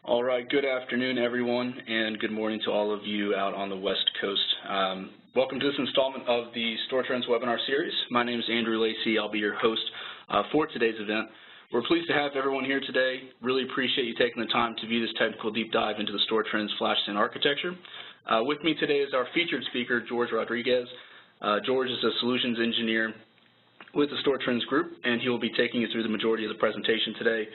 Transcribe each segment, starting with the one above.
All right, good afternoon, everyone, and good morning to all of you out on the West Coast. Welcome to this installment of the Stor Trends webinar series. My name is Andrew Lacey. I'll be your host for today's event. We're pleased to have everyone here today. Really appreciate you taking the time to view this technical deep dive into the Stor Trends Flash Architecture. With me today is our featured speaker, George Rodriguez. George is a solutions engineer with the Stor Trends group, and he will be taking you through the majority of the presentation today.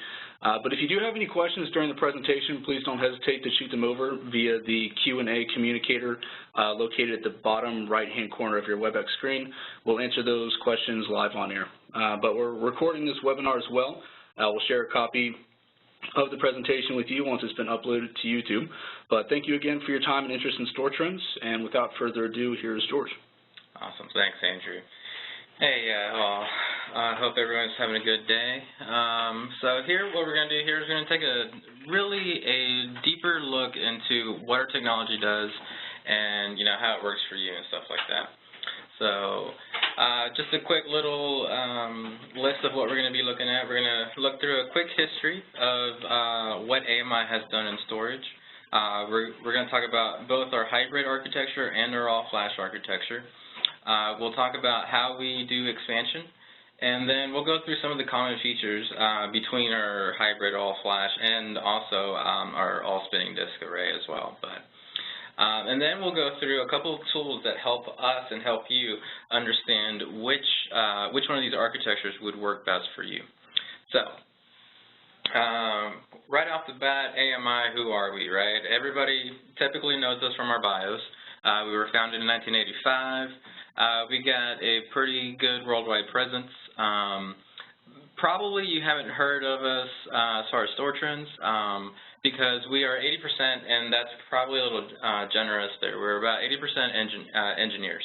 But if you do have any questions during the presentation, please don't hesitate to shoot them over via the Q&A communicator located at the bottom right-hand corner of your WebEx screen. We'll answer those questions live on air. But we're recording this webinar as well. We'll share a copy of the presentation with you once it's been uploaded to YouTube. But thank you again for your time and interest in Stor Trends. And without further ado, here's George. Awesome. Thanks, Andrew. Hey, I hope everyone's having a good day. So here, what we're going to do here is we're going to take a deeper look into what our technology does and, how it works for you and stuff like that. So just a quick little list of what we're going to be looking at. We're going to look through a quick history of what AMI has done in storage. We're going to talk about both our hybrid architecture and our all-flash architecture. We'll talk about how we do expansion, and then we'll go through some of the common features between our hybrid all-flash and also our all-spinning disk array as well. And then we'll go through a couple of tools that help us and help you understand which one of these architectures would work best for you. So right off the bat, AMI, who are we, right? Everybody typically knows us from our bios. We were founded in 1985. We got a pretty good worldwide presence. Probably you haven't heard of us as far as Stor Trends because we are 80%, and that's probably a little generous there. We're about 80% engineers.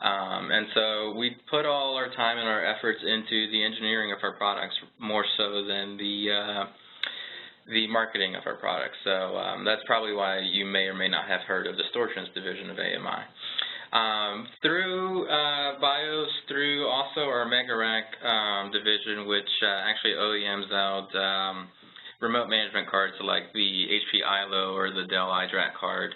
And so we put all our time and our efforts into the engineering of our products more so than the marketing of our products. So that's probably why you may or may not have heard of the Stor Trends division of AMI. Through BIOS, through also our Mega Rack division, which actually OEMs out remote management cards like the HP ILO or the Dell iDRAC card.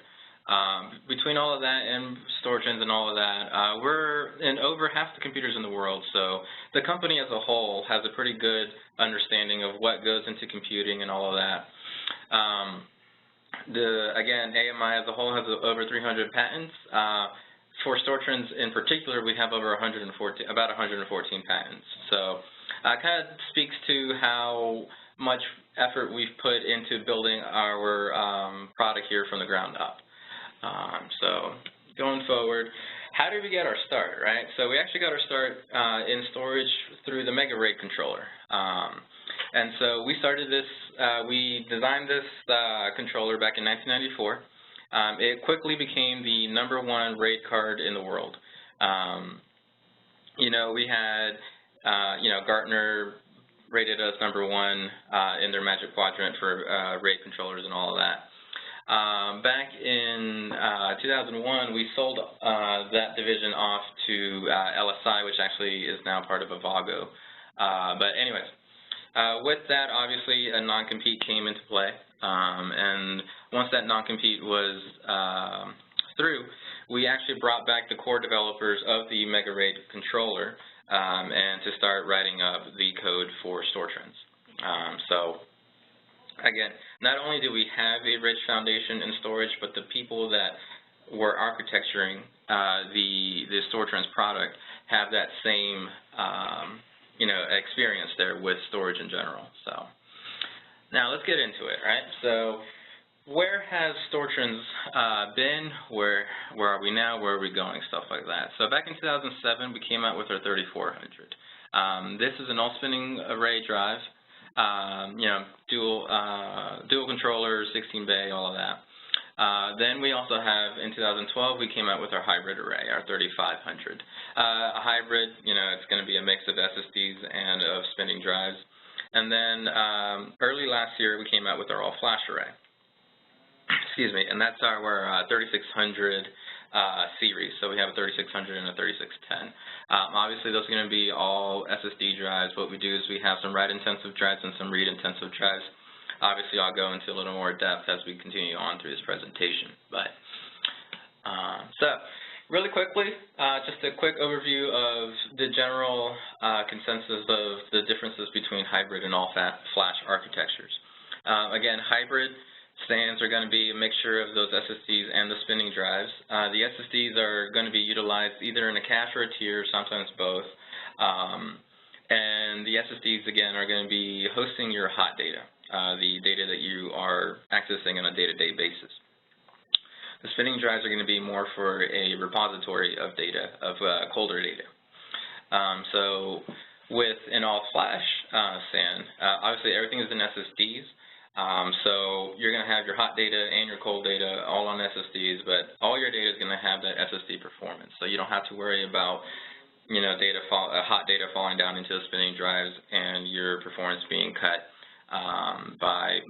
Between all of that and Stor Trends and all of that, we're in over half the computers in the world, so the company as a whole has a pretty good understanding of what goes into computing and all of that. Again, AMI as a whole has over 300 patents. For Stor Trends in particular, we have over about 114 patents. So it kind of speaks to how much effort we've put into building our product here from the ground up. So going forward, how did we get our start, right? So we actually got our start in storage through the Mega RAID controller. And so we started this, we designed this controller back in 1994. It quickly became the #1 RAID card in the world. We had, Gartner rated us #1 in their Magic Quadrant for RAID controllers and all of that. Back in 2001, we sold that division off to LSI, which actually is now part of Avago. But anyways, with that, obviously, a non-compete came into play. And once that non-compete was through, we actually brought back the core developers of the Mega RAID controller and to start writing up the code for Stor Trends. So again, not only do we have a rich foundation in storage, but the people that were architecturing the Stor Trends product have that same experience there with storage in general. So now let's get into it, right? So where has Stor Trends been? Where are we now? Where are we going? Stuff like that. So back in 2007, we came out with our 3400. This is an all-spinning array drive. Dual controller, 16 bay, all of that. Then we also have, in 2012, we came out with our hybrid array, our 3500. A hybrid, it's going to be a mix of SSDs and of spinning drives. And then early last year, we came out with our all-flash array. Excuse me, and that's our 3600 series. So we have a 3600 and a 3610. Obviously, those are going to be all SSD drives. What we do is we have some write-intensive drives and some read-intensive drives. obviously I'll go into a little more depth as we continue on through this presentation. But so really quickly, just a quick overview of the general consensus of the differences between hybrid and all flash architectures. Again, hybrid stands are going to be a mixture of those SSDs and the spinning drives. The SSDs are going to be utilized either in a cache or a tier, sometimes both. And the SSDs, again, are going to be hosting your hot data, the data that you are accessing on a day-to-day basis. The spinning drives are going to be more for a repository of data, of colder data. So with an all-flash SAN, obviously everything is in SSDs. So you're going to have your hot data and your cold data all on SSDs, but all your data is going to have that SSD performance. So you don't have to worry about, you know, hot data falling down into the spinning drives and your performance being cut by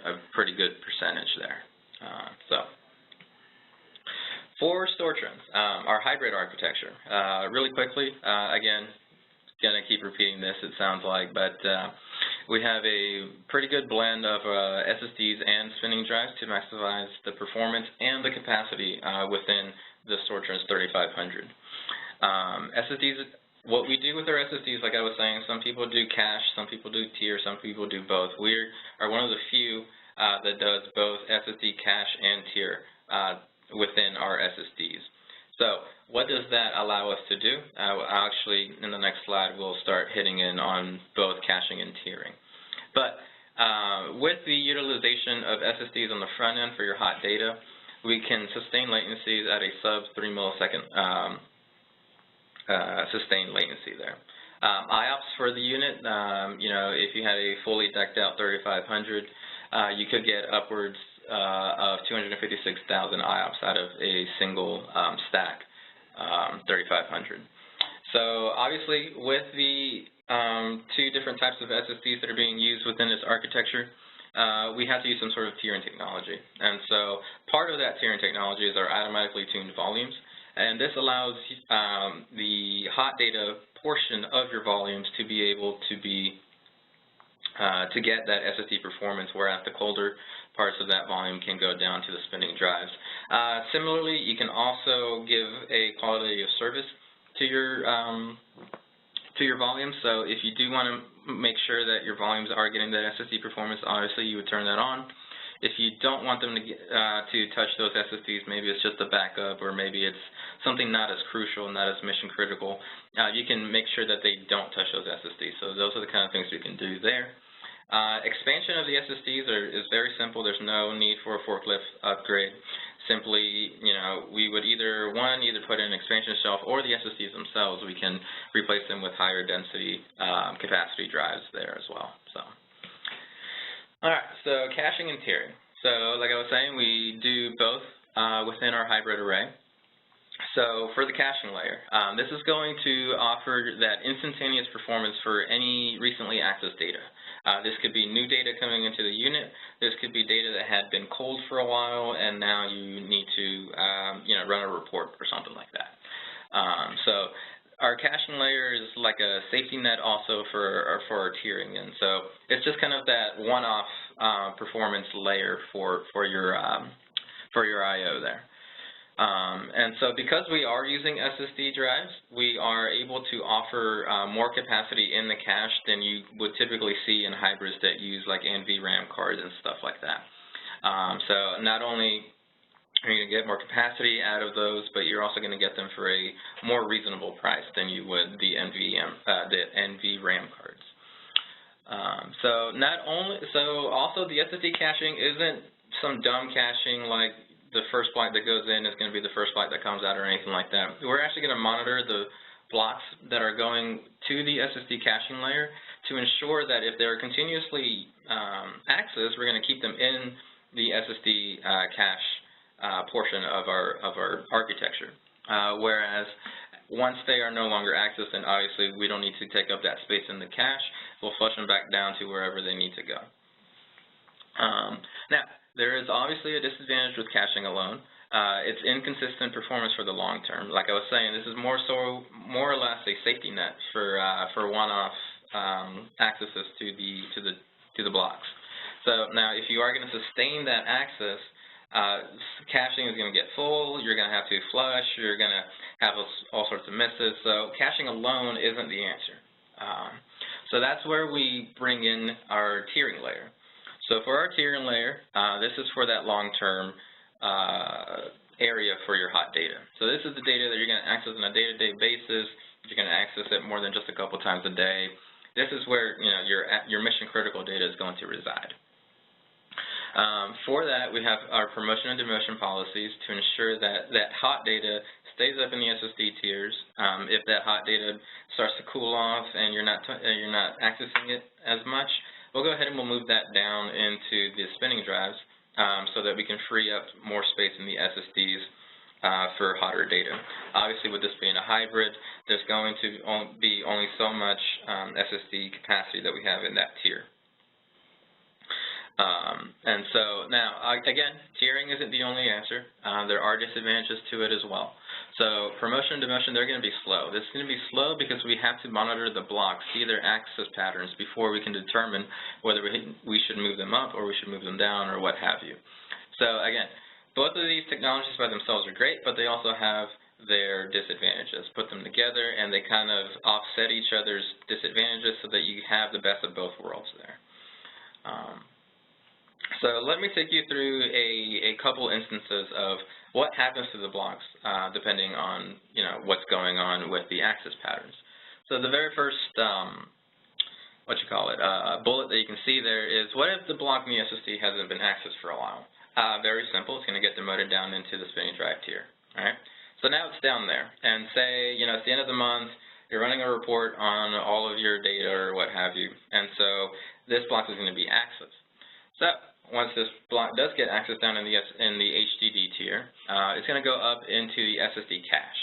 a pretty good percentage there. For Stor Trends, our hybrid architecture, really quickly, again, going to keep repeating this, it sounds like, but we have a pretty good blend of SSDs and spinning drives to maximize the performance and the capacity within the Stor Trends 3500. SSDs, what we do with our SSDs, like I was saying, some people do cache, some people do tier, some people do both. We are one of the few that does both SSD cache and tier within our SSDs. So what does that allow us to do? Actually, in the next slide, we'll start hitting in on both caching and tiering. But with the utilization of SSDs on the front end for your hot data, we can sustain latencies at a sub 3 millisecond sustained latency there. IOPS for the unit, you know, if you had a fully decked out 3500, you could get upwards of 256,000 IOPS out of a single stack 3500. So obviously with the two different types of SSDs that are being used within this architecture, we have to use some sort of tiering technology. And so part of that tiering technology is our automatically tuned volumes. And this allows the hot data portion of your volumes to be able to be to get that SSD performance, whereas the colder parts of that volume can go down to the spinning drives. Similarly, you can also give a quality of service to your volume. So if you do want to make sure that your volumes are getting that SSD performance, obviously you would turn that on. If you don't want them to touch those SSDs, maybe it's just a backup, or maybe it's something not as crucial, not as mission critical, you can make sure that they don't touch those SSDs. So those are the kind of things we can do there. Expansion of the SSDs is very simple. There's no need for a forklift upgrade. Simply, you know, we would either put in an expansion shelf, or the SSDs themselves, we can replace them with higher density capacity drives there as well. So, all right, so caching and tiering. So like I was saying, we do both within our hybrid array. So for the caching layer, this is going to offer that instantaneous performance for any recently accessed data. This could be new data coming into the unit. This could be data that had been cold for a while, and now you need to you know, run a report or something like that. So our caching layer is like a safety net also for our tiering, and so it's just kind of that one-off performance layer for your I/O there. And so because we are using SSD drives, we are able to offer more capacity in the cache than you would typically see in hybrids that use like NVRAM cards and stuff like that. So not only are you going to get more capacity out of those, but you're also going to get them for a more reasonable price than you would the NVRAM cards. So also the SSD caching isn't some dumb caching like the first byte that goes in is going to be the first byte that comes out or anything like that. We're actually going to monitor the blocks that are going to the SSD caching layer to ensure that if they're continuously accessed, we're going to keep them in the SSD cache portion of our architecture. Whereas once they are no longer accessed, then obviously we don't need to take up that space in the cache. We'll flush them back down to wherever they need to go. Now, there is obviously a disadvantage with caching alone. It's inconsistent performance for the long term. Like I was saying, this is more or less a safety net for one-off accesses to the blocks. So now if you are going to sustain that access, caching is going to get full, you're going to have to flush, you're going to have all sorts of misses, so caching alone isn't the answer. So that's where we bring in our tiering layer. So for our tiering layer, this is for that long-term area for your hot data. So this is the data that you're going to access on a day-to-day basis. You're going to access it more than just a couple times a day. This is where your mission-critical data is going to reside. For that, we have our promotion and demotion policies to ensure that that hot data stays up in the SSD tiers. If that hot data starts to cool off and you're not accessing it as much, we'll go ahead and we'll move that down into the spinning drives so that we can free up more space in the SSDs for hotter data. Obviously, with this being a hybrid, there's going to be only so much SSD capacity that we have in that tier. And so now, again, tiering isn't the only answer. There are disadvantages to it as well. So promotion and demotion, they're going to be slow. This is going to be slow because we have to monitor the blocks, see their access patterns before we can determine whether we should move them up or we should move them down or what have you. So again, both of these technologies by themselves are great, but they also have their disadvantages. Put them together and they kind of offset each other's disadvantages so that you have the best of both worlds there. So let me take you through a couple instances of what happens to the blocks depending on what's going on with the access patterns. So the very first bullet that you can see there is, what if the block in the SSD hasn't been accessed for a while? Very simple. It's going to get demoted down into the spinning drive tier. All right. So now it's down there, and say it's the end of the month. You're running a report on all of your data or what have you, and so this block is going to be accessed. So once this block does get access down in the HDD tier, it's going to go up into the SSD cache.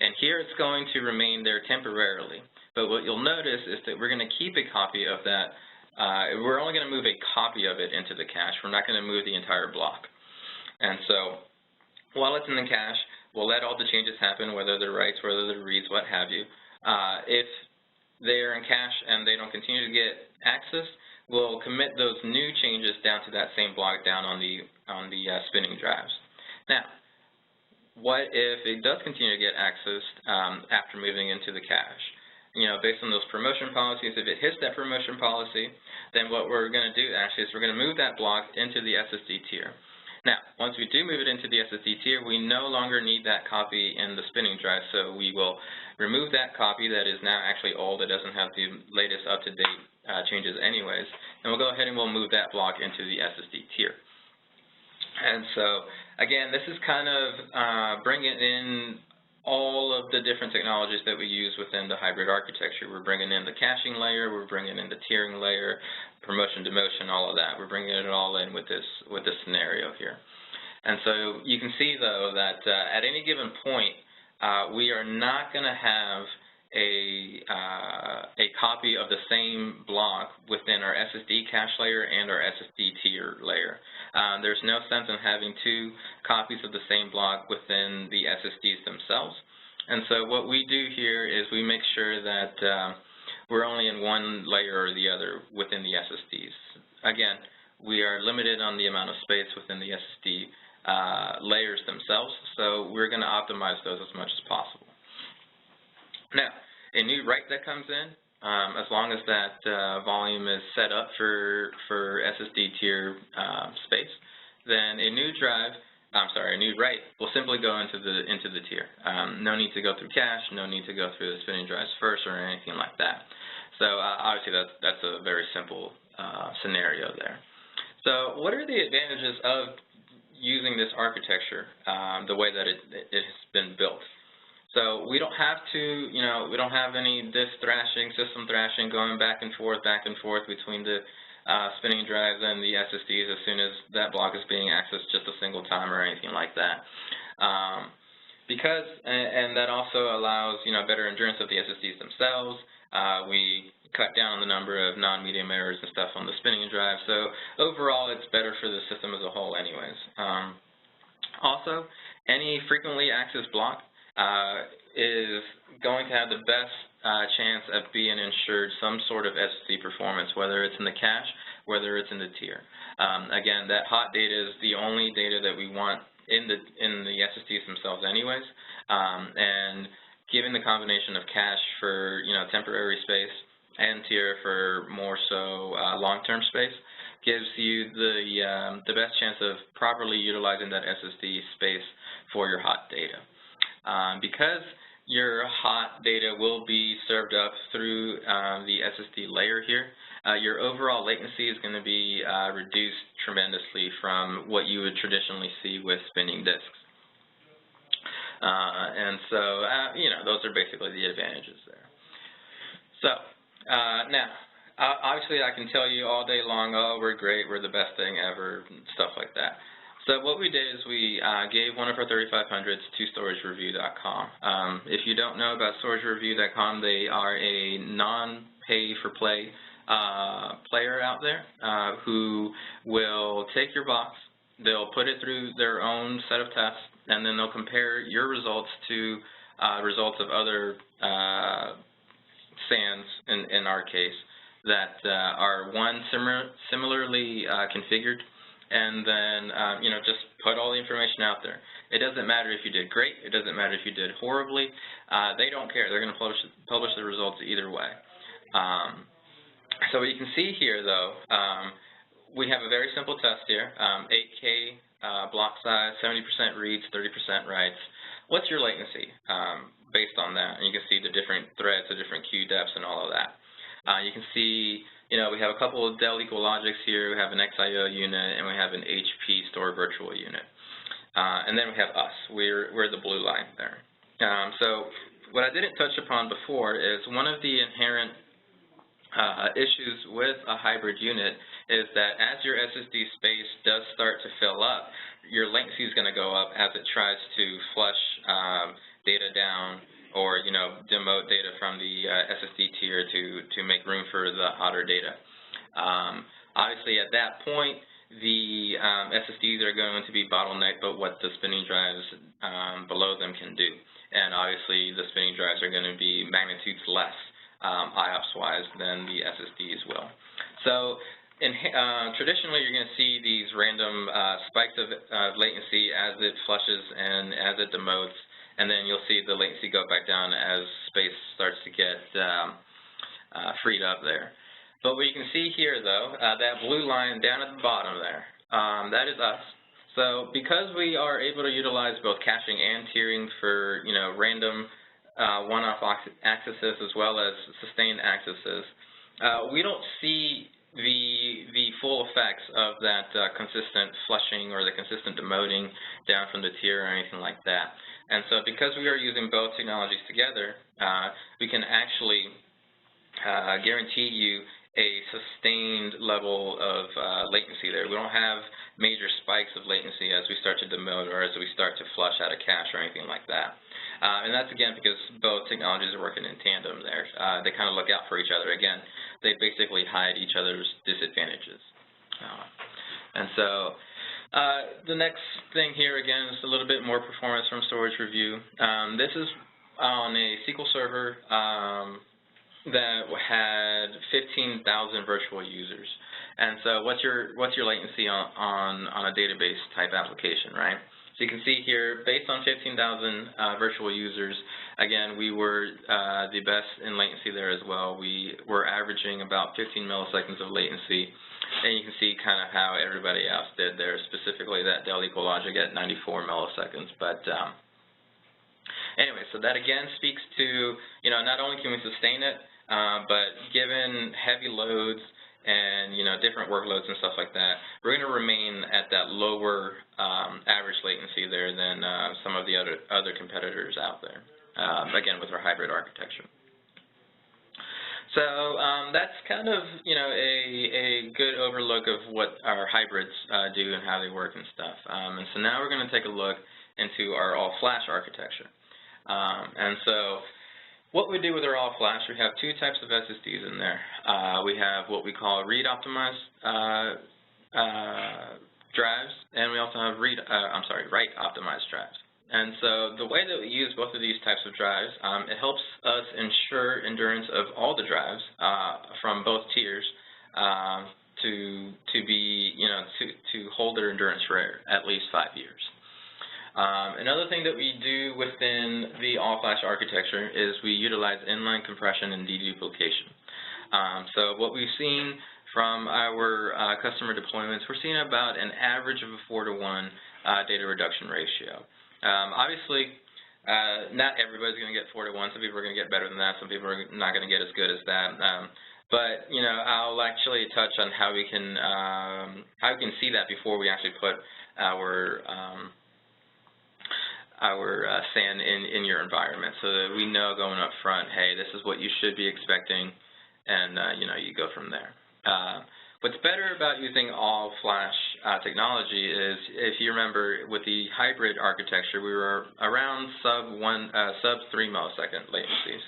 And here it's going to remain there temporarily. But what you'll notice is that we're going to keep a copy of that. We're only going to move a copy of it into the cache. We're not going to move the entire block. And so while it's in the cache, we'll let all the changes happen, whether they're writes, whether they're reads, what have you. If they're in cache and they don't continue to get access, we'll commit those new changes down to that same block down on the spinning drives. Now, what if it does continue to get accessed after moving into the cache? Based on those promotion policies, if it hits that promotion policy, then what we're going to do actually is we're going to move that block into the SSD tier. Now, once we do move it into the SSD tier, we no longer need that copy in the spinning drive, so we will remove that copy that is now actually old. It doesn't have the latest up-to-date changes anyways, and we'll go ahead and we'll move that block into the SSD tier. And so, again, this is kind of bringing in all of the different technologies that we use within the hybrid architecture. We're bringing in the caching layer, we're bringing in the tiering layer, promotion, demotion, all of that. We're bringing it all in with this scenario here. And so you can see, though, that at any given point, we are not going to have a copy of the same block within our SSD cache layer and our SSD tier layer. There's no sense in having two copies of the same block within the SSDs themselves. And so what we do here is we make sure that we're only in one layer or the other within the SSDs. Again, we are limited on the amount of space within the SSD layers themselves, so we're going to optimize those as much as possible. Now, a new write that comes in, as long as that volume is set up for SSD tier space, then a new write will simply go into the tier. No need to go through cache, no need to go through the spinning drives first or anything like that. So obviously that's a very simple scenario there. So what are the advantages of using this architecture the way that it has been built? So we don't have to, we don't have any disk thrashing, system thrashing going back and forth between the spinning drives and the SSDs as soon as that block is being accessed just a single time or anything like that. And that also allows, better endurance of the SSDs themselves. We cut down on the number of non-medium errors and stuff on the spinning drive. So overall, it's better for the system as a whole anyways. Also, any frequently accessed block is going to have the best chance of being ensured some sort of SSD performance, whether it's in the cache whether it's in the tier. Again, that hot data is the only data that we want in the SSDs themselves anyways, and given the combination of cache for temporary space and tier for more so long-term space, gives you the best chance of properly utilizing that SSD space for your hot data. Because your hot data will be served up through the SSD layer here, your overall latency is going to be reduced tremendously from what you would traditionally see with spinning disks. And so, those are basically the advantages there. So, now, obviously I can tell you all day long, oh, we're great, we're the best thing ever, stuff like that. So what we did is we gave one of our 3500s to StorageReview.com. If you don't know about StorageReview.com, they are a non-pay-for-play player out there who will take your box, they'll put it through their own set of tests, and then they'll compare your results to results of other SANs, in our case, that are similarly configured, and then just put all the information out there. It doesn't matter if you did great, it doesn't matter if you did horribly, they don't care. They're going to publish the results either way. So what you can see here, though, we have a very simple test here, 8K block size, 70% reads, 30% writes. What's your latency based on that? And you can see the different threads, the different queue depths, and all of that. You can see, we have a couple of Dell EqualLogics here. We have an XIO unit, and we have an HP Store Virtual unit. And then we have us. We're the blue line there. So what I didn't touch upon before is one of the inherent issues with a hybrid unit is that as your SSD space does start to fill up, your latency is going to go up as it tries to flush data down or demote data from the SSD tier to make room for the hotter data. Obviously, at that point, the SSDs are going to be bottlenecked, but what the spinning drives below them can do. And obviously, the spinning drives are going to be magnitudes less IOPS-wise than the SSDs will. So traditionally, you're going to see these random spikes of latency as it flushes and as it demotes, and then you'll see the latency go back down as space starts to get freed up there. But what you can see here, though, that blue line down at the bottom there, that is us. So because we are able to utilize both caching and tiering for random one-off accesses as well as sustained accesses, we don't see the full effects of that consistent flushing or the consistent demoting down from the tier or anything like that. And so because we are using both technologies together, we can actually guarantee you a sustained level of latency there. We don't have major spikes of latency as we start to demote or as we start to flush out of cache or anything like that. And that's, again, because both technologies are working in tandem there. They kind of look out for each other. Again, they basically hide each other's disadvantages. And so the next thing here, again, is a little bit more performance from Storage Review. This is on a SQL Server that had 15,000 virtual users. And so what's your latency on a database type application, right? So you can see here, based on 15,000 virtual users, again, we were the best in latency there as well. We were averaging about 15 milliseconds of latency, and you can see kind of how everybody else did there, specifically that Dell EqualLogic at 94 milliseconds. But anyway, so that again speaks to, not only can we sustain it, but given heavy loads and different workloads and stuff like that, we're going to remain at that lower average latency there than some of the other competitors out there. Again, with our hybrid architecture. So that's kind of a good overlook of what our hybrids do and how they work and stuff. And so now we're going to take a look into our all flash architecture. And so what we do with our all flash, we have two types of SSDs in there. We have what we call read optimized drives, and we also have write optimized drives. And so the way that we use both of these types of drives, it helps us ensure endurance of all the drives from both tiers be, to hold their endurance for at least 5 years. Another thing that we do within the all-flash architecture is we utilize inline compression and deduplication. So what we've seen from our customer deployments, we're seeing about an average of a 4-to-1 data reduction ratio. Obviously, not everybody's going to get 4-to-1. Some people are going to get better than that. Some people are not going to get as good as that. But I'll actually touch on how we can see that before we actually put our SAN in your environment, so that we know going up front, hey, this is what you should be expecting, and you go from there. What's better about using all-flash technology is, if you remember, with the hybrid architecture, we were around sub 3 millisecond latencies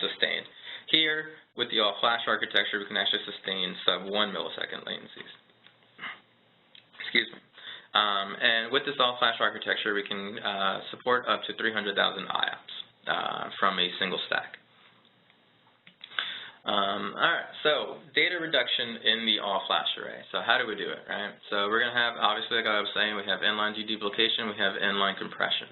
sustained. Here, with the all-flash architecture, we can actually sustain sub 1 millisecond latencies. Excuse me. And with this all-flash architecture, we can support up to 300,000 IOPS from a single stack. All right, so data reduction in the all-flash array. So how do we do it, right? So we're going to have, obviously, like I was saying, we have inline deduplication, we have inline compression.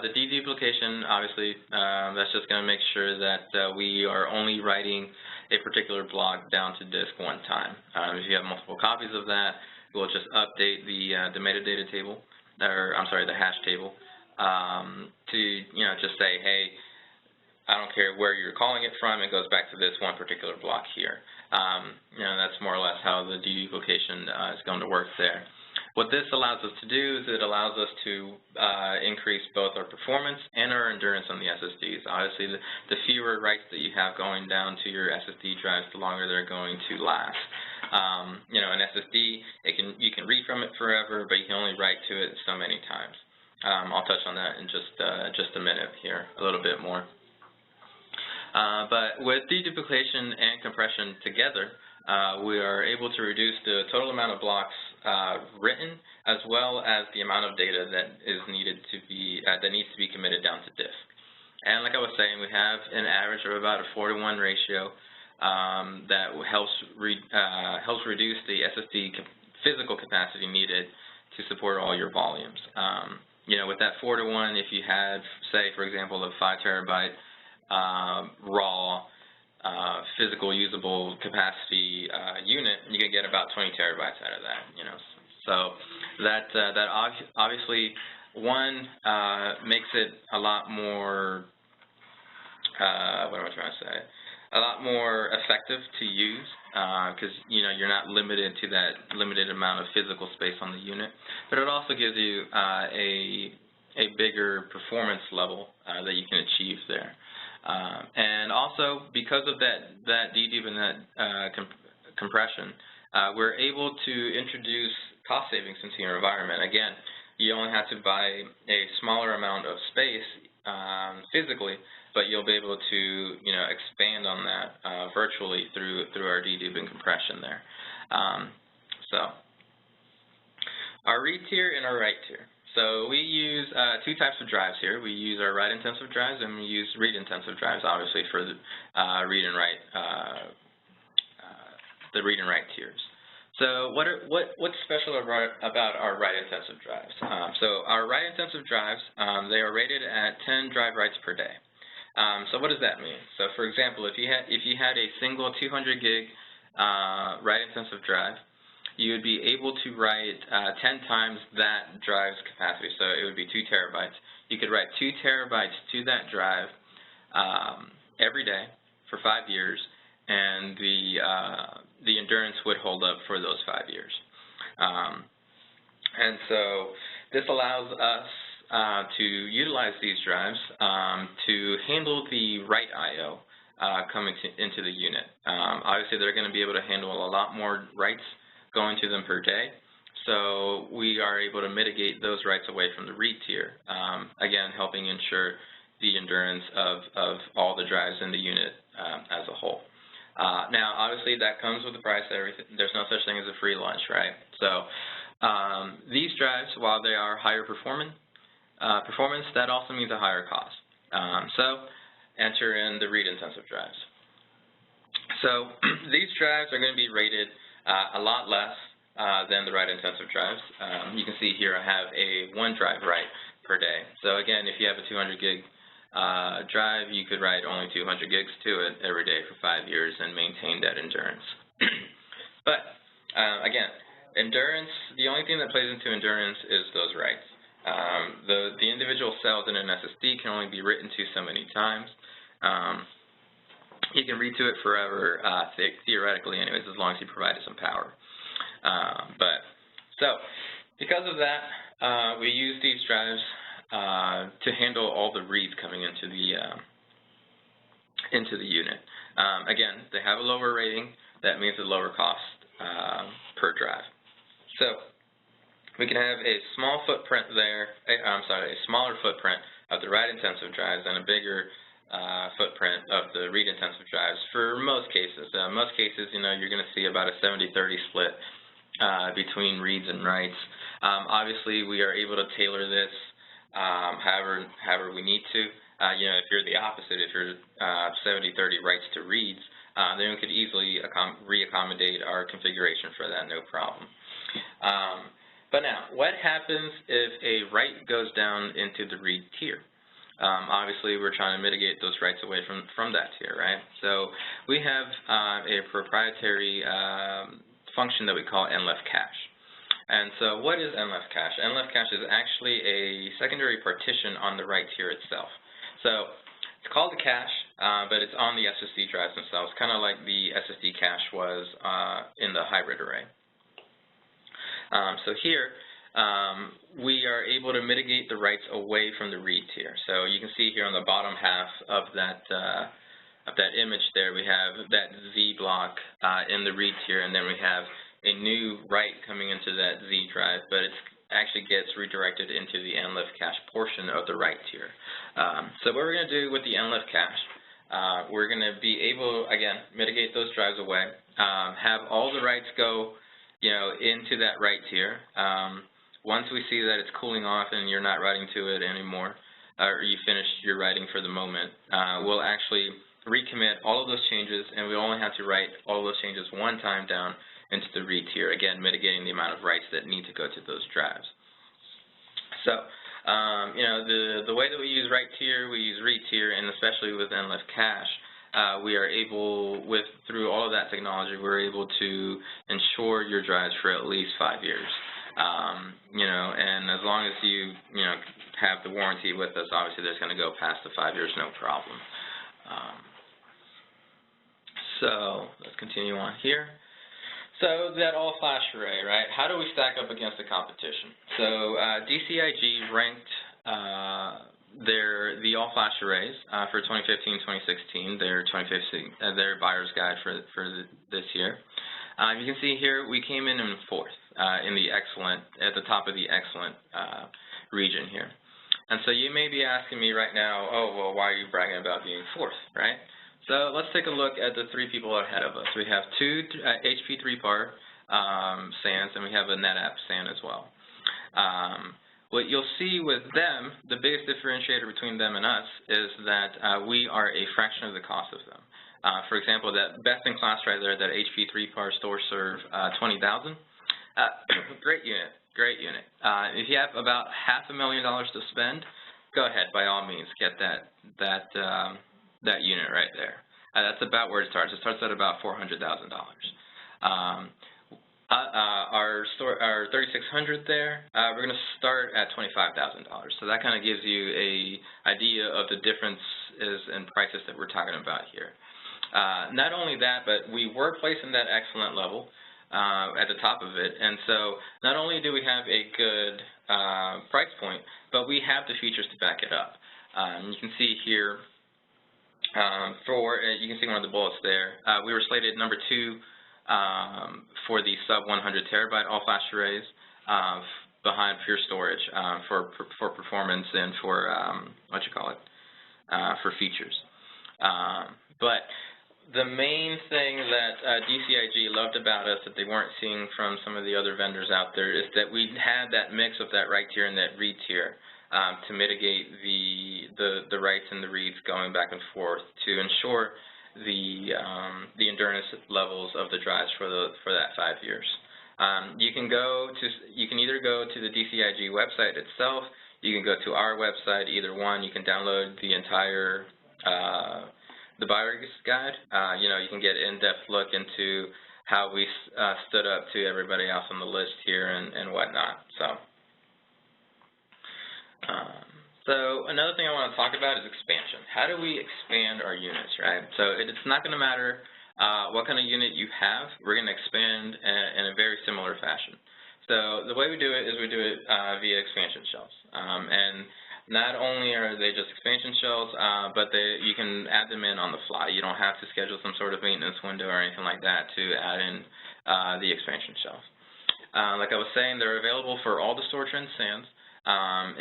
The deduplication, obviously, that's just going to make sure that we are only writing a particular block down to disk one time. If you have multiple copies of that, we'll just update the metadata table, or I'm sorry, the hash table, to just say, hey, I don't care where you're calling it from, it goes back to this one particular block here. That's more or less how the deduplication is going to work there. What this allows us to do is it allows us to increase both our performance and our endurance on the SSDs. Obviously, the fewer writes that you have going down to your SSD drives, the longer they're going to last. An SSD, you can read from it forever, but you can only write to it so many times. I'll touch on that in just a minute here, a little bit more. But with deduplication and compression together, we are able to reduce the total amount of blocks written, as well as the amount of data that is needed to be that needs to be committed down to disk. And like I was saying, we have an average of about a 4-to-1 ratio that helps reduce the SSD physical capacity needed to support all your volumes. With that 4-to-1, if you had, say, for example, a 5 terabyte raw physical usable capacity unit, you can get about 20 terabytes out of that. So that obviously one makes it a lot more what am I trying to say? A lot more effective to use because you're not limited to that limited amount of physical space on the unit, but it also gives you a bigger performance level that you can achieve there. And also, because of that dedupe and that compression, we're able to introduce cost savings into your environment. Again, you only have to buy a smaller amount of space physically, but you'll be able to expand on that virtually through our dedupe and compression there. So our read tier and our write tier. So we use two types of drives here. We use our write-intensive drives, and we use read-intensive drives, obviously, for the read and write tiers. So what's special about our write-intensive drives? So our write-intensive drives, they are rated at 10 drive writes per day. So what does that mean? So for example, if you had a single 200 gig write-intensive drive, you would be able to write 10 times that drive's capacity. So it would be 2 terabytes. You could write 2 terabytes to that drive every day for 5 years, and the endurance would hold up for those 5 years. And so this allows us to utilize these drives to handle the write I/O coming into the unit. Obviously, they're going to be able to handle a lot more writes going to them per day, so we are able to mitigate those writes away from the read tier, again, helping ensure the endurance of all the drives in the unit as a whole. Now, obviously, that comes with the price of everything. There's no such thing as a free lunch, right? So these drives, while they are higher performance, that also means a higher cost. So enter in the read-intensive drives. So these drives are going to be rated a lot less than the write-intensive drives. You can see here I have a 1 drive write per day. So again, if you have a 200 gig drive, you could write only 200 gigs to it every day for 5 years and maintain that endurance. But again, endurance, the only thing that plays into endurance is those writes. The individual cells in an SSD can only be written to so many times. You can read to it forever, theoretically anyways, as long as you provide it some power. So because of that, we use these drives to handle all the reads coming into the unit. Again, they have a lower rating. That means a lower cost per drive. So we can have a small footprint there. A smaller footprint of the write-intensive drives and a bigger footprint of the read-intensive drives for most cases. Most cases, you're going to see about a 70-30 split between reads and writes. Obviously, we are able to tailor this however we need to. If you're the opposite, if you're 70-30 writes to reads, then we could easily re-accommodate our configuration for that, no problem. But now, what happens if a write goes down into the read tier? Obviously, we're trying to mitigate those writes away from that tier, right? So we have a proprietary function that we call nleft cache. And so what is nleft cache? Nleft cache is actually a secondary partition on the write tier itself. So it's called a cache, but it's on the SSD drives themselves, kind of like the SSD cache was in the hybrid array. So here, we are able to mitigate the writes away from the read tier. So you can see here on the bottom half of that image there, we have that Z block in the read tier, and then we have a new write coming into that Z drive, but it actually gets redirected into the nleft cache portion of the write tier. So what we're going to do with the nleft cache, we're going to be able, again, mitigate those drives away, have all the writes go into that write tier. Once we see that it's cooling off and you're not writing to it anymore, or you finished your writing for the moment, we'll actually recommit all of those changes, and we only have to write all those changes one time down into the read tier, again, mitigating the amount of writes that need to go to those drives. So, the way that we use write tier, we use read tier, and especially with nleft cache, we are able, through all of that technology, we're able to ensure your drives for at least 5 years. And as long as you have the warranty with us, obviously there's going to go past the 5 years, no problem. So let's continue on here. So that all flash array, right? How do we stack up against the competition? So DCIG ranked the all flash arrays for 2015-2016. Their buyer's guide for this year. You can see here we came in 4th in the excellent, at the top of the excellent region here. And so you may be asking me right now, oh, well, why are you bragging about being 4th, right? So let's take a look at the 3 people ahead of us. We have 2 HP 3-par SANs, and we have a NetApp SAN as well. What you'll see with them, the biggest differentiator between them and us is that we are a fraction of the cost of them. For example, that best-in-class right there, that HP 3-par StorServe 20,000, great unit, great unit. If you have about $500,000 to spend, go ahead, by all means, get that unit right there. That's about where it starts. It starts at about $400,000. Our 3600 there, we're going to start at $25,000. So that kind of gives you an idea of the differences in prices that we're talking about here. Not only that, but we were placed in that excellent level at the top of it. And so not only do we have a good price point, but we have the features to back it up. You can see here, you can see one of the bullets there. We were slated number 2 for the sub 100 terabyte all flash arrays behind Pure Storage for performance and for for features. But the main thing that DCIG loved about us that they weren't seeing from some of the other vendors out there is that we had that mix of that write tier and that read tier to mitigate the writes and the reads going back and forth to ensure the endurance levels of the drives for that 5 years. You can either go to the DCIG website itself. You can go to our website. Either one, you can download the entire the buyer's guide. You know, you can get an in-depth look into how we stood up to everybody else on the list here and whatnot. So another thing I want to talk about is expansion. How do we expand our units, right? So it's not going to matter what kind of unit you have. We're going to expand in a very similar fashion. So the way we do it is we do it via expansion shelves. And not only are they just expansion shelves, but you can add them in on the fly. You don't have to schedule some sort of maintenance window or anything like that to add in the expansion shelves. Like I was saying, they're available for all the Stor Trends SANs.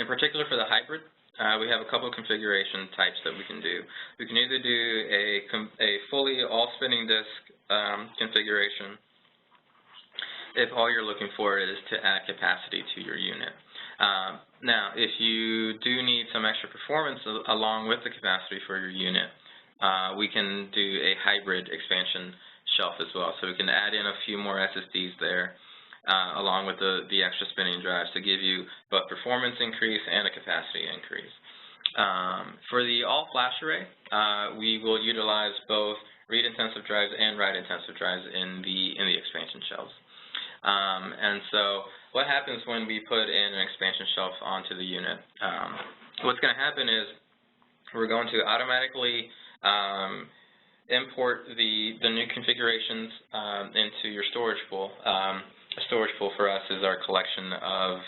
In particular for the hybrid, we have a couple of configuration types that we can do. We can either do a fully all-spinning disk configuration if all you're looking for is to add capacity to your unit. Now, if you do need some extra performance along with the capacity for your unit, we can do a hybrid expansion shelf as well. So we can add in a few more SSDs there along with the extra spinning drives to give you both performance increase and a capacity increase. For the all flash array, we will utilize both read-intensive drives and write-intensive drives in the expansion shelves. And so what happens when we put in an expansion shelf onto the unit? What's going to happen is we're going to automatically import the new configurations into your storage pool. A storage pool for us is our collection of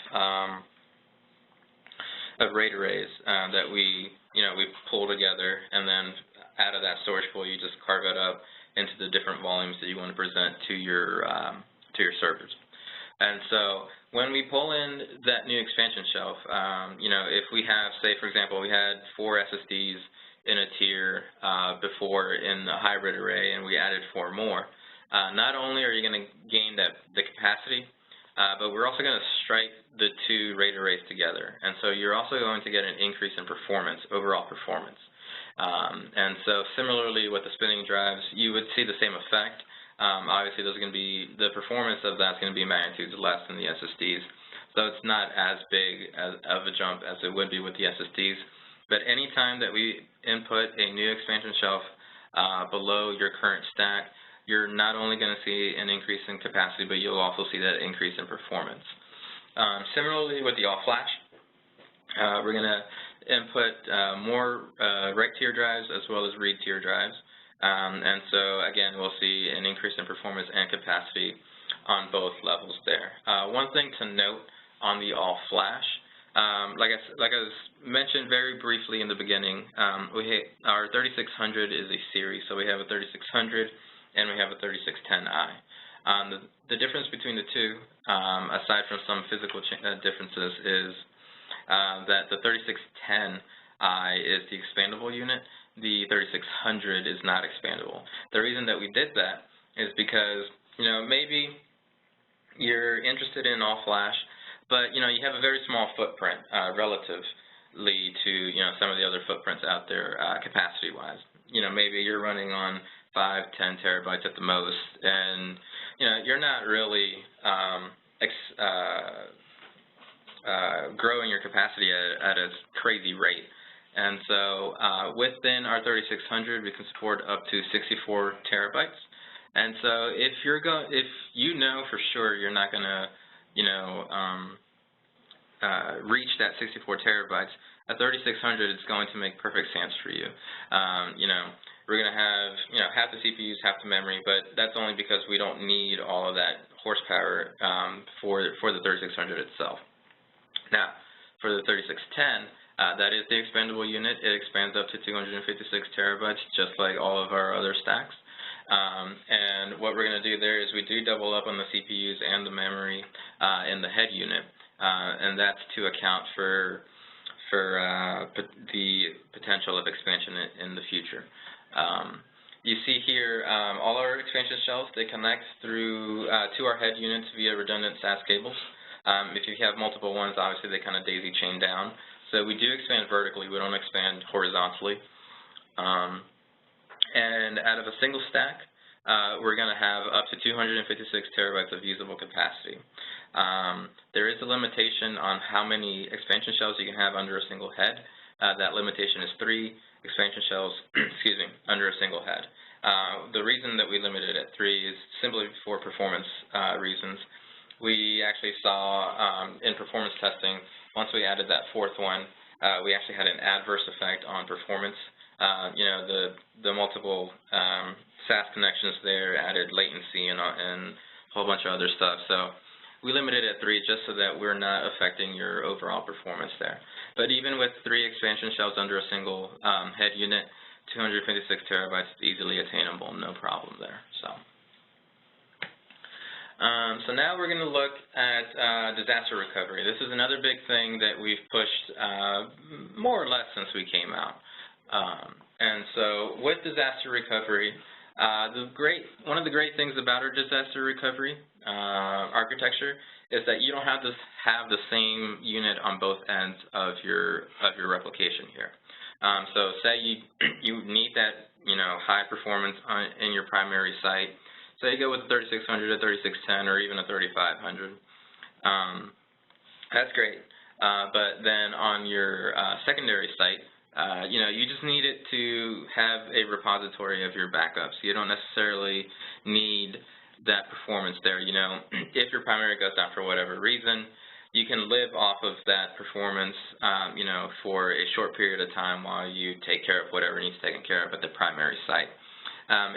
RAID arrays that we pull together, and then out of that storage pool you just carve it up into the different volumes that you want to present to your servers. And so when we pull in that new expansion shelf, if we have, say for example, we had 4 SSDs in a tier before in the hybrid array, and we added 4 more. Not only are you going to gain the capacity, but we're also going to strike the 2 RAID arrays together. And so you're also going to get an increase in performance, overall performance. And so similarly with the spinning drives, you would see the same effect. Obviously, there's going to be the performance of that's going to be magnitudes less than the SSDs. So it's not as big of a jump as it would be with the SSDs. But any time that we input a new expansion shelf below your current stack, you're not only going to see an increase in capacity, but you'll also see that increase in performance. Similarly with the all-flash, we're going to input more write tier drives as well as read tier drives. And so, again, we'll see an increase in performance and capacity on both levels there. One thing to note on the all-flash, like I mentioned very briefly in the beginning, our 3600 is a series. So we have a 3600 and we have a 3610i. The difference between the two, aside from some physical differences, is that the 3610i is the expandable unit. The 3600 is not expandable. The reason that we did that is because, maybe you're interested in all flash, but, you have a very small footprint relatively to, some of the other footprints out there capacity-wise. Maybe you're running on 5, 10 terabytes at the most, and, you're not really growing your capacity at a crazy rate. And so within our 3600, we can support up to 64 terabytes. And so if you know for sure you're not going to, reach that 64 terabytes, a 3600 is going to make perfect sense for you. We're going to have, half the CPUs, half the memory, but that's only because we don't need all of that horsepower for the 3600 itself. Now, for the 3610, that is the expandable unit. It expands up to 256 terabytes, just like all of our other stacks. And what we're going to do there is we do double up on the CPUs and the memory in the head unit, and that's to account for the potential of expansion in the future. You see here all our expansion shelves, they connect through to our head units via redundant SAS cables. If you have multiple ones, obviously they kind of daisy chain down. So we do expand vertically, we don't expand horizontally. And out of a single stack, we're going to have up to 256 terabytes of usable capacity. There is a limitation on how many expansion shells you can have under a single head. That limitation is 3 expansion shells, excuse me, under a single head. The reason that we limited it at 3 is simply for performance reasons. We actually saw in performance testing, once we added that 4th one, we actually had an adverse effect on performance. You know, the multiple SAS connections there added latency and a whole bunch of other stuff. So we limited it at 3 just so that we're not affecting your overall performance there. But even with 3 expansion shells under a single head unit, 256 terabytes is easily attainable, no problem there. So now we're going to look at disaster recovery. This is another big thing that we've pushed more or less since we came out. And so with disaster recovery, one of the great things about our disaster recovery architecture is that you don't have to have the same unit on both ends of your replication here. So say you need that high performance in your primary site. So you go with a 3600, a 3610, or even a 3500. That's great. But then on your secondary site, you just need it to have a repository of your backups. You don't necessarily need that performance there. If your primary goes down for whatever reason, you can live off of that performance, for a short period of time while you take care of whatever needs taken care of at the primary site.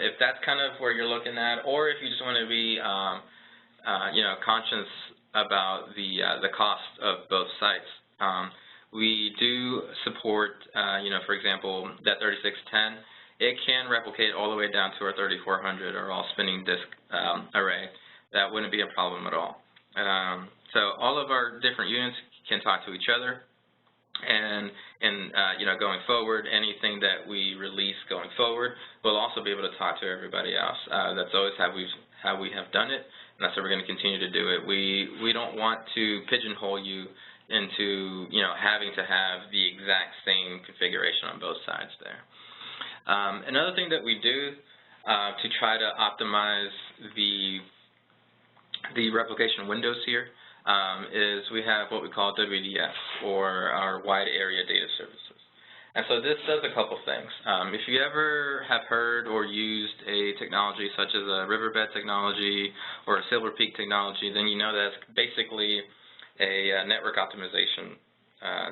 If that's kind of where you're looking at, or if you just want to be, conscious about the cost of both sites, we do support, for example, that 3610. It can replicate all the way down to our 3400 or all spinning disk array. That wouldn't be a problem at all. So all of our different units can talk to each other. And going forward, anything that we release going forward, we'll also be able to talk to everybody else. That's always how we have done it, and that's how we're going to continue to do it. We don't want to pigeonhole you into having to have the exact same configuration on both sides there. Another thing that we do to try to optimize the replication windows here is we have what we call WDS, or our Wide Area Data Services. And so this does a couple things. If you ever have heard or used a technology such as a Riverbed technology or a Silver Peak technology, then you know that's basically a network optimization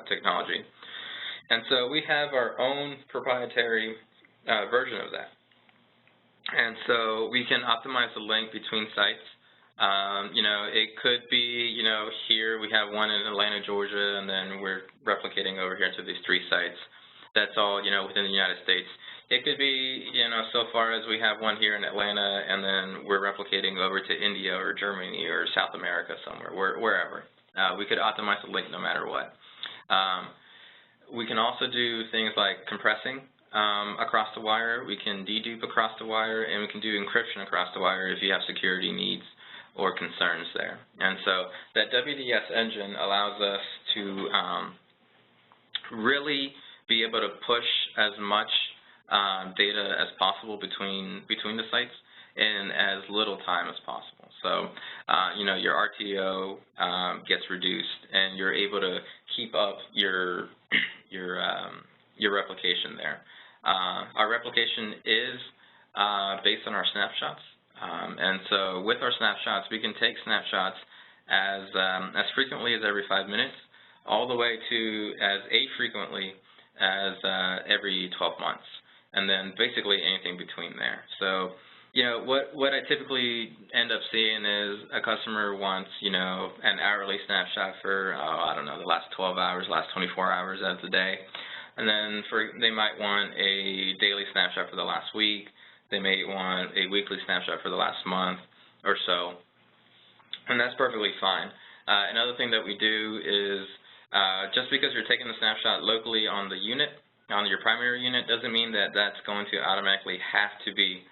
technology. And so we have our own proprietary version of that. And so we can optimize the link between sites. It could be, here we have one in Atlanta, Georgia, and then we're replicating over here to these 3 sites. That's all, within the United States. It could be, so far as we have one here in Atlanta, and then we're replicating over to India or Germany or South America somewhere, wherever. We could optimize the link no matter what. We can also do things like compressing across the wire. We can dedupe across the wire, and we can do encryption across the wire if you have security needs or concerns there. And so that WDS engine allows us to really be able to push as much data as possible between the sites in as little time as possible. So, your RTO gets reduced, and you're able to keep up your replication there. Our replication is based on our snapshots. And so with our snapshots, we can take snapshots as frequently as every 5 minutes, all the way to as frequently as every 12 months, and then basically anything between there. So, what I typically end up seeing is a customer wants, an hourly snapshot for, the last 12 hours, last 24 hours of the day. And then they might want a daily snapshot for the last week. They may want a weekly snapshot for the last month or so, and that's perfectly fine. Another thing that we do is just because you're taking the snapshot locally on the unit, on your primary unit, doesn't mean that that's going to automatically have to be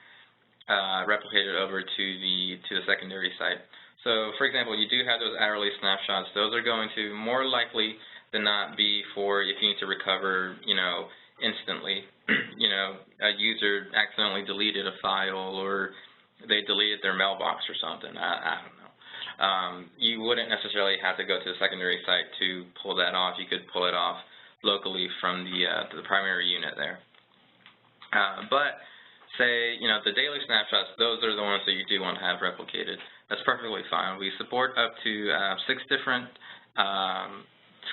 replicated over to the secondary site. So, for example, you do have those hourly snapshots. Those are going to more likely than not be for if you need to recover, instantly, a user user accidentally deleted a file or they deleted their mailbox or something. I don't know. You wouldn't necessarily have to go to the secondary site to pull that off. You could pull it off locally from the primary unit there. But say, the daily snapshots, those are the ones that you do want to have replicated. That's perfectly fine. We support up to 6 different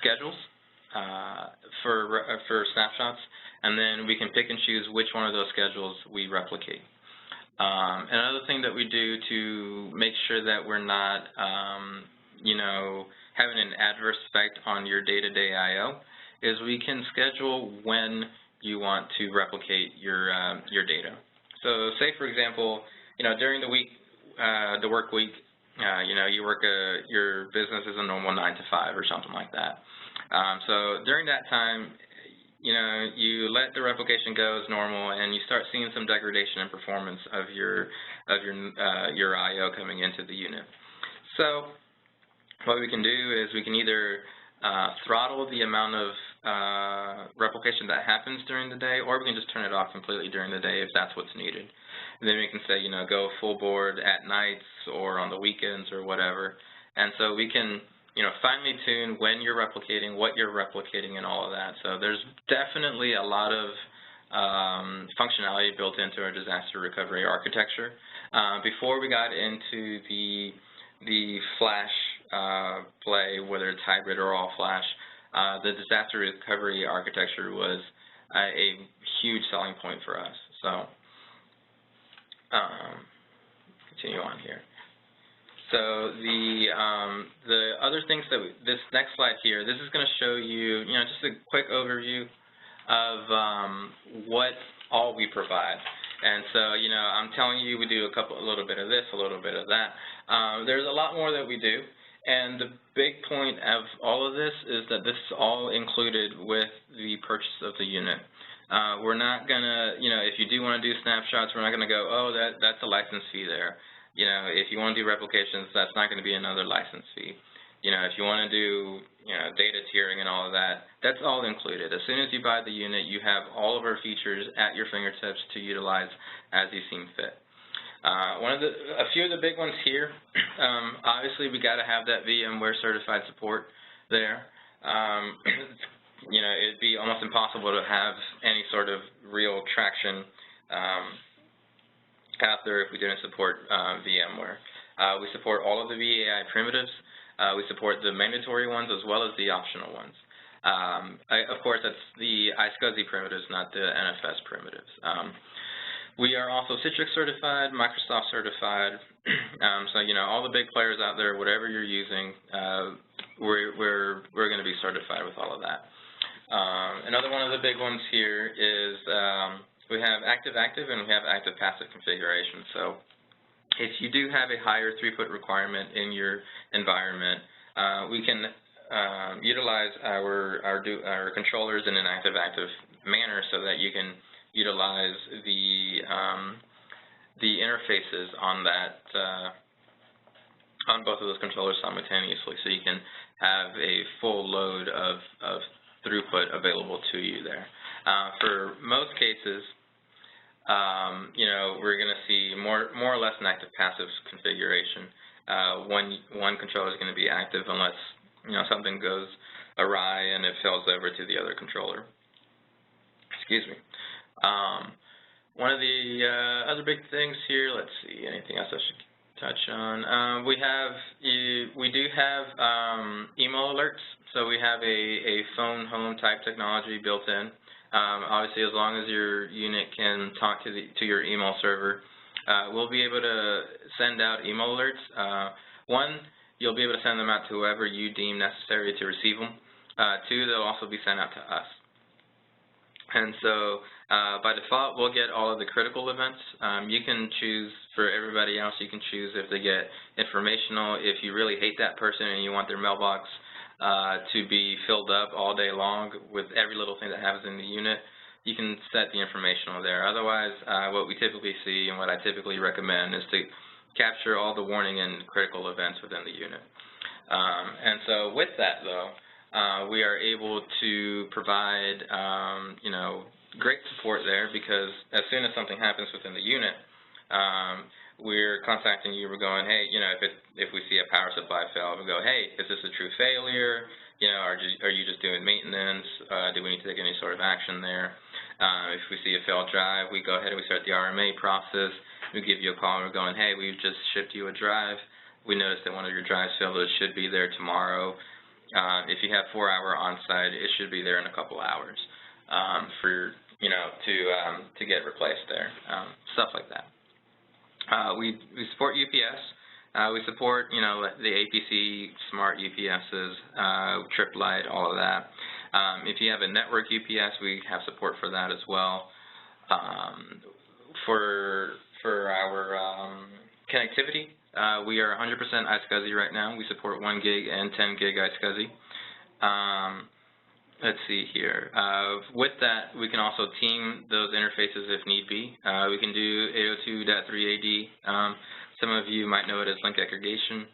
schedules for snapshots, and then we can pick and choose which one of those schedules we replicate. Another thing that we do to make sure that we're not, having an adverse effect on your day-to-day I/O is we can schedule when you want to replicate your data. So, say for example, during the week, the work week, you work your business is a normal 9 to 5 or something like that. So during that time, you let the replication go as normal, and you start seeing some degradation in performance of your I/O coming into the unit. So what we can do is we can either throttle the amount of replication that happens during the day, or we can just turn it off completely during the day if that's what's needed. And then we can say, go full board at nights or on the weekends or whatever. And so we can, finely tune when you're replicating, what you're replicating, and all of that. So there's definitely a lot of functionality built into our disaster recovery architecture. Before we got into the flash play, whether it's hybrid or all flash, the disaster recovery architecture was a huge selling point for us. So continue on here. So the other things that this next slide here, this is going to show you, just a quick overview of what all we provide. And so, I'm telling you we do a little bit of this, a little bit of that. There's a lot more that we do. And the big point of all of this is that this is all included with the purchase of the unit. We're not going to, if you do want to do snapshots, we're not going to go, oh, that's a license fee there. If you want to do replications, that's not going to be another license fee. If you want to do, data tiering and all of that, that's all included. As soon as you buy the unit, you have all of our features at your fingertips to utilize as you seem fit. A few of the big ones here, obviously we got to have that VMware certified support there. It'd be almost impossible to have any sort of real traction out there if we didn't support VMware. We support all of the VAI primitives. We support the mandatory ones as well as the optional ones. Of course, that's the iSCSI primitives, not the NFS primitives. We are also Citrix certified, Microsoft certified. So all the big players out there, whatever you're using, we're going to be certified with all of that. Another one of the big ones here is we have active-active and we have active-passive configuration. So if you do have a higher throughput requirement in your environment, we can utilize our controllers in an active-active manner so that you can utilize the interfaces on on both of those controllers simultaneously, so you can have a full load of throughput available to you there. For most cases, we're going to see more or less an active-passive configuration. One controller is going to be active unless something goes awry and it fails over to the other controller. Excuse me. One of the other big things here, let's see, anything else I should touch on? We do have email alerts, so we have a phone home type technology built in. Obviously, as long as your unit can talk to your email server, we'll be able to send out email alerts. One, you'll be able to send them out to whoever you deem necessary to receive them. Two, they'll also be sent out to us. And so by default, we'll get all of the critical events. You can choose, for everybody else, you can choose if they get informational. If you really hate that person and you want their mailbox to be filled up all day long with every little thing that happens in the unit, you can set the informational there. Otherwise, what we typically see and what I typically recommend is to capture all the warning and critical events within the unit. And so with that, though, we are able to provide, great support there, because as soon as something happens within the unit, we're contacting you. We're going, hey, if we see a power supply fail, we go, hey, is this a true failure? Are you just doing maintenance? Do we need to take any sort of action there? If we see a failed drive, we go ahead and we start the RMA process. We give you a call and we're going, hey, we've just shipped you a drive. We noticed that one of your drives failed. It should be there tomorrow. If you have 4-hour on-site, it should be there in a couple hours to get replaced there, stuff like that. We support UPS. We support, the APC smart UPSs, Trip Lite, all of that. If you have a network UPS, we have support for that as well. For our connectivity, we are 100% iSCSI right now. We support 1 gig and 10 gig iSCSI. Let's see here. With that, we can also team those interfaces if need be. We can do 802.3AD. Some of you might know it as link aggregation.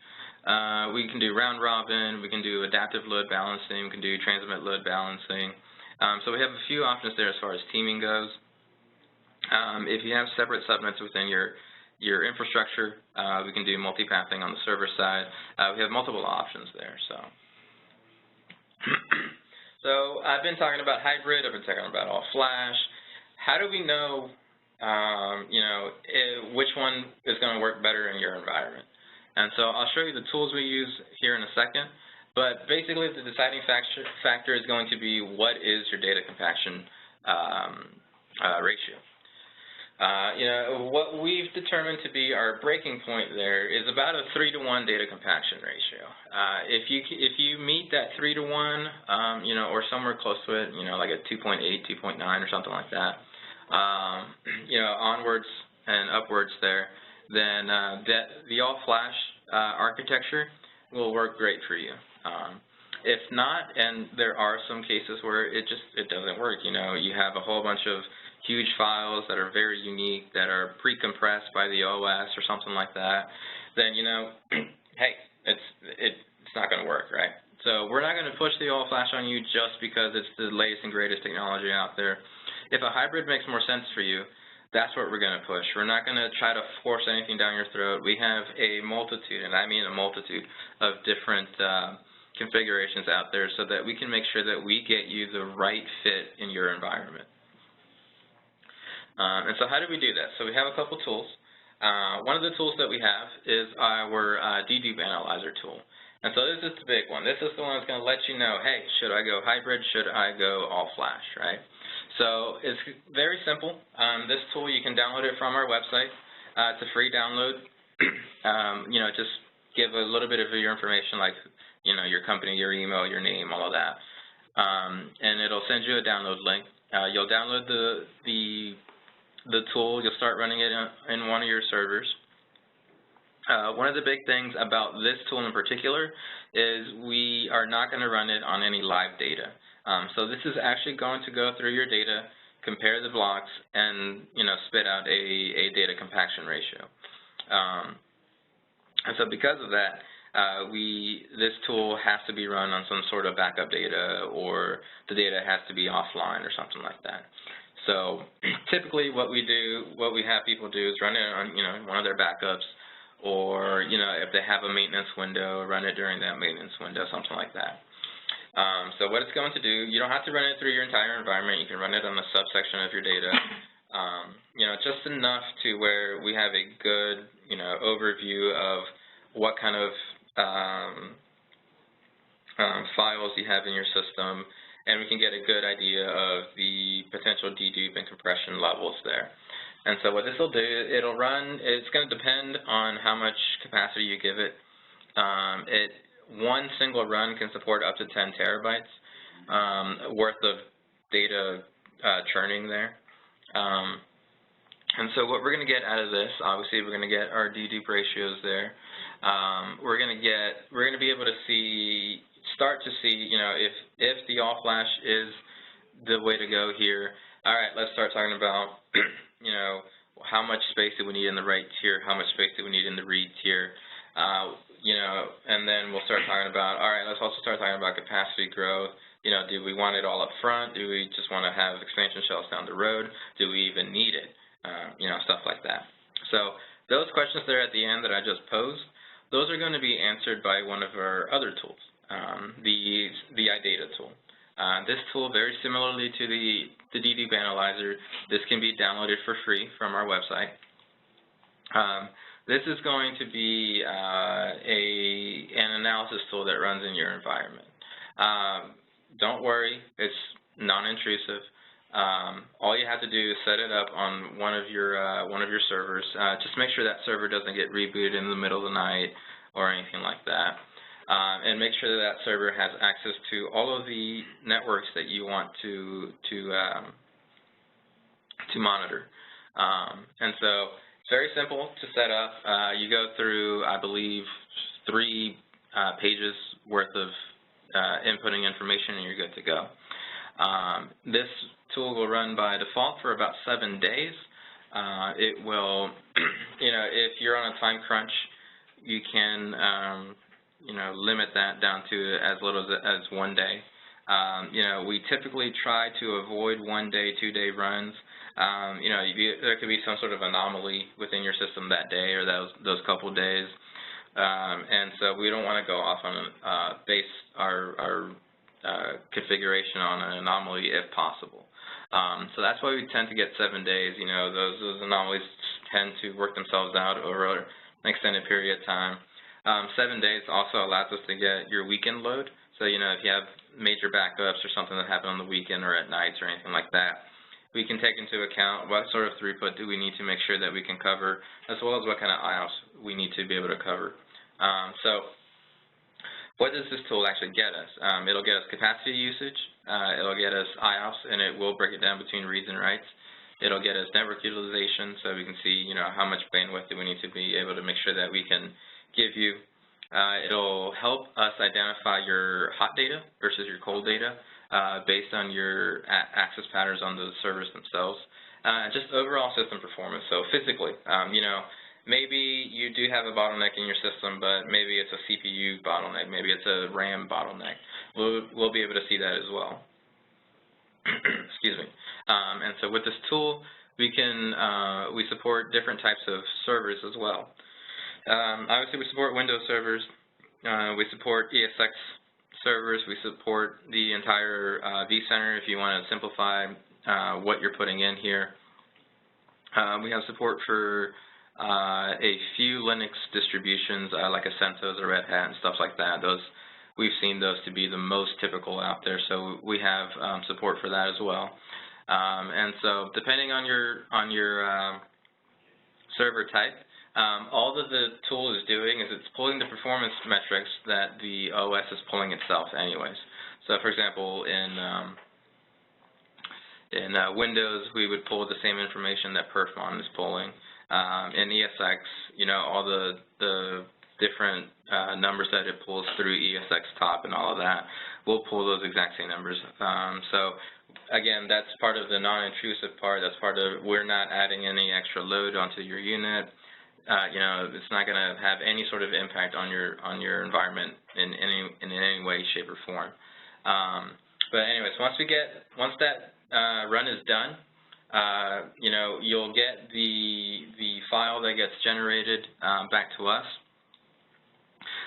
We can do round robin. We can do adaptive load balancing. We can do transmit load balancing. So we have a few options there as far as teaming goes. If you have separate subnets within your infrastructure, we can do multipathing on the server side. We have multiple options there. So I've been talking about hybrid. I've been talking about all flash. How do we know, which one is going to work better in your environment? And so I'll show you the tools we use here in a second. But basically, the deciding factor is going to be what is your data compaction ratio. What we've determined to be our breaking point there is about a 3-to-1 data compaction ratio. If you meet that 3-to-1, or somewhere close to it, like a 2.8, 2.9 or something like that, onwards and upwards there, then the all-flash architecture will work great for you. If not, and there are some cases where it doesn't work. You have a whole bunch of huge files that are very unique, that are pre-compressed by the OS or something like that, then, hey, it's not going to work, right? So we're not going to push the all-flash on you just because it's the latest and greatest technology out there. If a hybrid makes more sense for you, that's what we're going to push. We're not going to try to force anything down your throat. We have a multitude, and I mean a multitude, of different configurations out there so that we can make sure that we get you the right fit in your environment. And so how do we do that? So we have a couple tools. One of the tools that we have is our Dedupe analyzer tool. And so this is the big one. This is the one that's going to let you know, hey, should I go hybrid? Should I go all flash, right? So it's very simple. This tool, you can download it from our website. It's a free download. Just give a little bit of your information, like, your company, your email, your name, all of that. And it'll send you a download link. You'll download the tool. You'll start running it in one of your servers. One of the big things about this tool in particular is we are not going to run it on any live data. So this is actually going to go through your data, compare the blocks, and spit out a data compaction ratio. And so because of that, this tool has to be run on some sort of backup data, or the data has to be offline or something like that. So typically what we have people do is run it on one of their backups, or if they have a maintenance window, run it during that maintenance window, something like that. So what it's going to do, you don't have to run it through your entire environment. You can run it on a subsection of your data, just enough to where we have a good overview of what kind of files you have in your system, and we can get a good idea of the potential dedupe and compression levels there. And so what this will do, it's going to depend on how much capacity you give it. One single run can support up to 10 terabytes worth of data churning there. And so what we're going to get out of this, obviously we're going to get our dedupe ratios there. We're going to be able to start to see, if the all flash is the way to go here. All right, let's start talking about, how much space do we need in the write tier, how much space do we need in the read tier, and then we'll start talking about, all right, let's also start talking about capacity growth. do we want it all up front? Do we just want to have expansion shells down the road? Do we even need it? Stuff like that. So those questions there at the end that I just posed, those are going to be answered by one of our other tools, the iData tool. This tool, very similarly to the Dedupe analyzer, this can be downloaded for free from our website. This is going to be an analysis tool that runs in your environment. Don't worry, it's non-intrusive. All you have to do is set it up on one of your servers. Just make sure that server doesn't get rebooted in the middle of the night or anything like that. And make sure that server has access to all of the networks that you want to monitor. And so it's very simple to set up. You go through, I believe, 3 pages worth of inputting information, and you're good to go. This tool will run by default for about 7 days. It will, if you're on a time crunch, you can, limit that down to as little as 1 day. We typically try to avoid 1 day, 2 day runs. There could be some sort of anomaly within your system that day or those couple days. And so we don't want to go off on base our configuration on an anomaly if possible. So that's why we tend to get 7 days. Those anomalies tend to work themselves out over an extended period of time. 7 days also allows us to get your weekend load. So, if you have major backups or something that happened on the weekend or at nights or anything like that, we can take into account what sort of throughput do we need to make sure that we can cover, as well as what kind of IOPS we need to be able to cover. So what does this tool actually get us? It'll get us capacity usage, it'll get us IOPS, and it will break it down between reads and writes. It'll get us network utilization, so we can see, how much bandwidth do we need to be able to make sure that we can give you. It'll help us identify your hot data versus your cold data based on your access patterns on the servers themselves. Just overall system performance, so physically, maybe you do have a bottleneck in your system, but maybe it's a CPU bottleneck, maybe it's a RAM bottleneck. We'll be able to see that as well. Excuse me. And so with this tool, we support different types of servers as well. Obviously, we support Windows servers. We support ESX servers. We support the entire vCenter if you want to simplify what you're putting in here. We have support for a few Linux distributions like a CentOS or Red Hat and stuff like that. We've seen those to be the most typical out there, so we have support for that as well. And so depending on your server type, all that the tool is doing is it's pulling the performance metrics that the OS is pulling itself anyways. So for example, in Windows, we would pull the same information that perfmon is pulling. In ESX, all the different numbers that it pulls through ESX top and all of that, we'll pull those exact same numbers. So again, that's part of the non-intrusive part. That's part of, we're not adding any extra load onto your unit. It's not going to have any sort of impact on your environment in any way, shape, or form. But anyways, once that run is done, you'll get the file that gets generated back to us.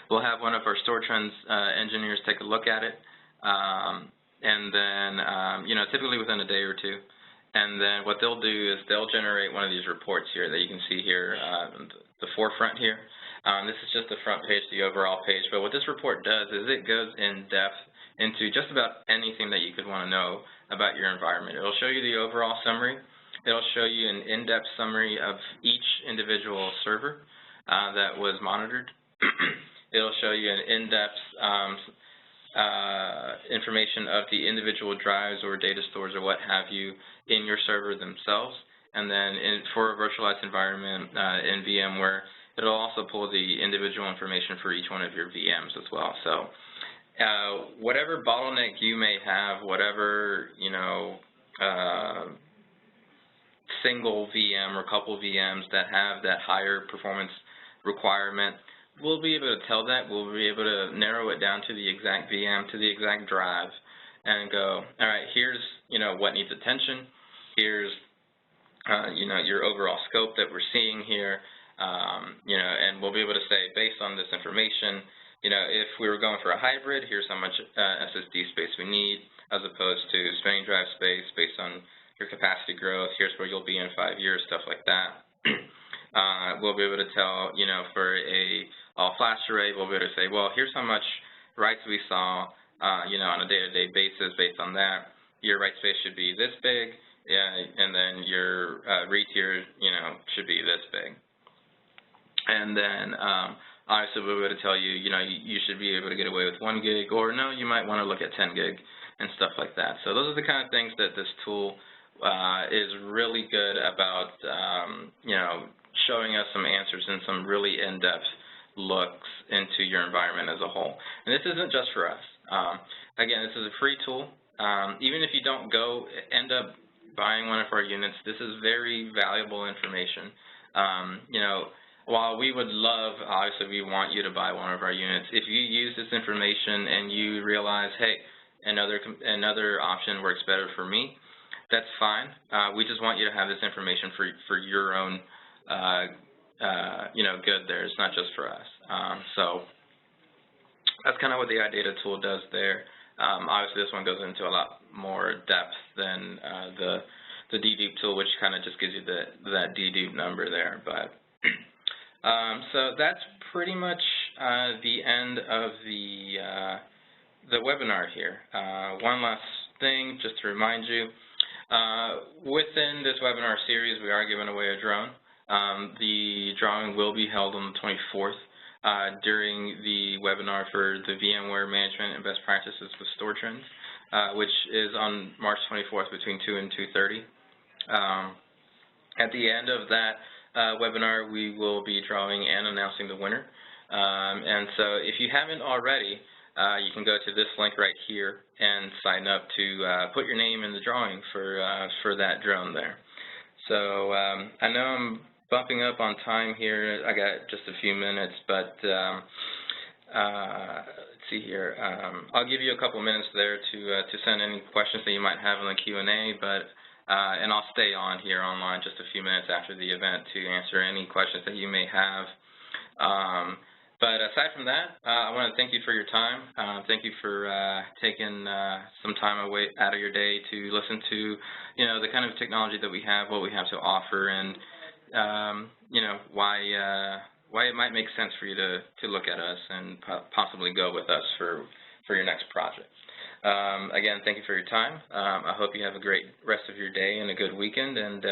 We'll have one of our Stor Trends engineers take a look at it, and then typically within a day or two. And then what they'll do is they'll generate one of these reports here that you can see here, the forefront here. This is just the front page, the overall page. But what this report does is it goes in depth into just about anything that you could want to know about your environment. It'll show you the overall summary. It'll show you an in-depth summary of each individual server that was monitored. It'll show you an in-depth information of the individual drives or data stores or what have you in your server themselves. And then for a virtualized environment in VMware, it'll also pull the individual information for each one of your VMs as well. So whatever bottleneck you may have, whatever single VM or couple VMs that have that higher performance requirement, we'll be able to tell that. We'll be able to narrow it down to the exact VM, to the exact drive, and go, all right, here's, what needs attention. Here's, your overall scope that we're seeing here, and we'll be able to say, based on this information, if we were going for a hybrid, here's how much SSD space we need, as opposed to spinning drive space based on your capacity growth. Here's where you'll be in 5 years, stuff like that. We'll be able to tell, for a all-flash array, we'll be able to say, well, here's how much writes we saw, on a day-to-day basis. Based on that, your write space should be this big, and then your read here, should be this big. And then obviously we'll be able to tell you, you should be able to get away with 1 gig, or no, you might want to look at 10 gig and stuff like that. So those are the kind of things that this tool is really good about, showing us some answers and some really in-depth looks into your environment as a whole. And this isn't just for us. Again, this is a free tool. Even if you don't end up buying one of our units, this is very valuable information. While we would love, obviously we want you to buy one of our units, if you use this information and you realize, hey, another option works better for me, that's fine. We just want you to have this information for your own good there. It's not just for us. So that's kind of what the iData tool does there. Obviously this one goes into a lot more depth than the Dedupe tool, which kind of just gives you that Dedupe number there. But so that's pretty much the end of the webinar here. One last thing, just to remind you, within this webinar series, we are giving away a drone. The drawing will be held on the 24th during the webinar for the VMware Management and Best Practices with Stor Trends, which is on March 24th between 2 and 2:30. At the end of that webinar, we will be drawing and announcing the winner. And so if you haven't already, you can go to this link right here and sign up to put your name in the drawing for that drone there. So I know I'm bumping up on time here. I got just a few minutes, but let's see here. I'll give you a couple minutes there to send any questions that you might have in the Q&A, and I'll stay on here online just a few minutes after the event to answer any questions that you may have. But aside from that, I want to thank you for your time. Thank you for taking some time away out of your day to listen to, the kind of technology that we have, what we have to offer, and why it might make sense for you to look at us and possibly go with us for your next project. Again, thank you for your time. I hope you have a great rest of your day and a good weekend, and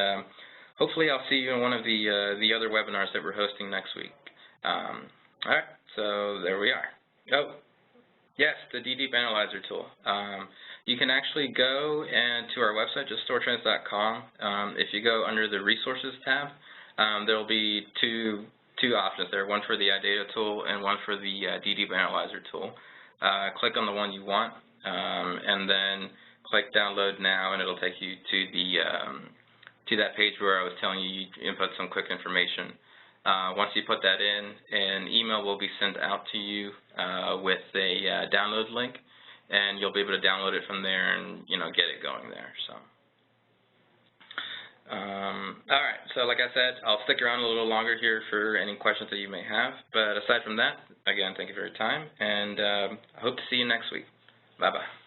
hopefully I'll see you in one of the other webinars that we're hosting next week. All right, so there we are. Oh, yes, the Dedupe Analyzer tool. You can actually go to our website, just StorTrends.com. If you go under the Resources tab, there will be two options there, one for the iData tool and one for the Dedupe Analyzer tool. Click on the one you want, and then click Download Now, and it'll take you to that page where I was telling you input some quick information. Once you put that in, an email will be sent out to you with a download link, and you'll be able to download it from there and get it going there. So, all right. So, like I said, I'll stick around a little longer here for any questions that you may have. But aside from that, again, thank you for your time, and I hope to see you next week. Bye bye.